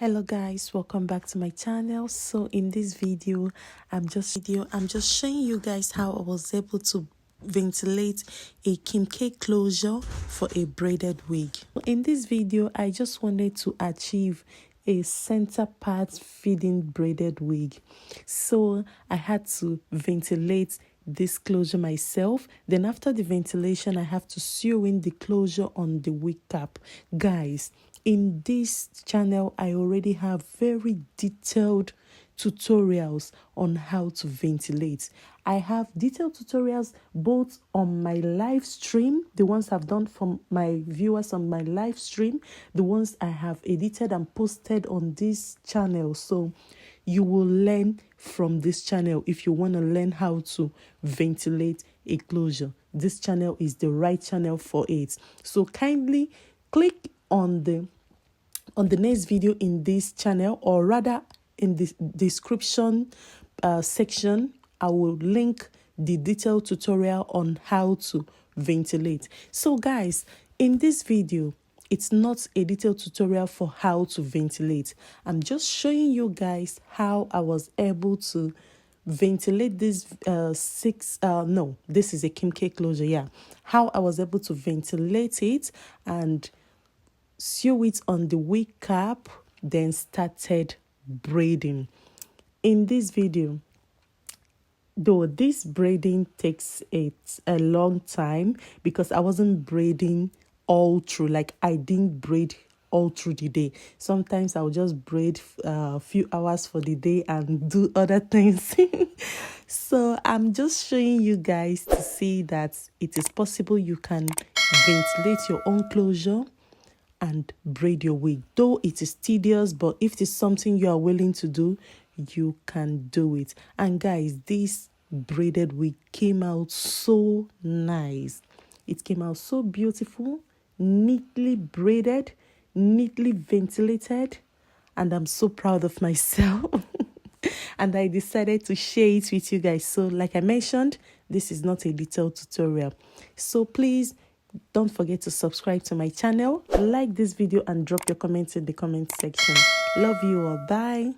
Hello guys, welcome back to my channel. So in this video I'm just showing you guys how I was able to ventilate a K closure for a braided wig. In this video I just wanted to achieve a center part fitting braided wig, so I had to ventilate this closure myself. Then after the ventilation I have to sew in the closure on the wig cap. Guys, in this channel I already have very detailed tutorials on how to ventilate. I have detailed tutorials both on my live stream, the ones I've done for my viewers on my live stream, the ones I have edited and posted on this channel. So you will learn from this channel if you want to learn how to ventilate a closure. This channel is the right channel for it. So kindly click on the next video in this channel, or rather in the description section I will link the detailed tutorial on how to ventilate. So guys, in this video it's not a detailed tutorial for how to ventilate. I'm just showing you guys how I was able to ventilate this this is a K closure, yeah, how I was able to ventilate it and sew it on the wig cap, then started braiding. In this video, though this braiding takes a long time because I wasn't braiding all through, like I didn't braid all through the day. Sometimes I'll just braid a few hours for the day and do other things. So I'm just showing you guys to see that it is possible you can ventilate your own closure and braid your wig. Though it is tedious, but if it is something you are willing to do, you can do it. And guys, this braided wig came out so nice. It came out so beautiful, neatly braided, neatly ventilated, and I'm so proud of myself. And I decided to share it with you guys. So like I mentioned, this is not a detailed tutorial, so please don't forget to subscribe to my channel, like this video, and drop your comments in the comment section. Love you all. Bye.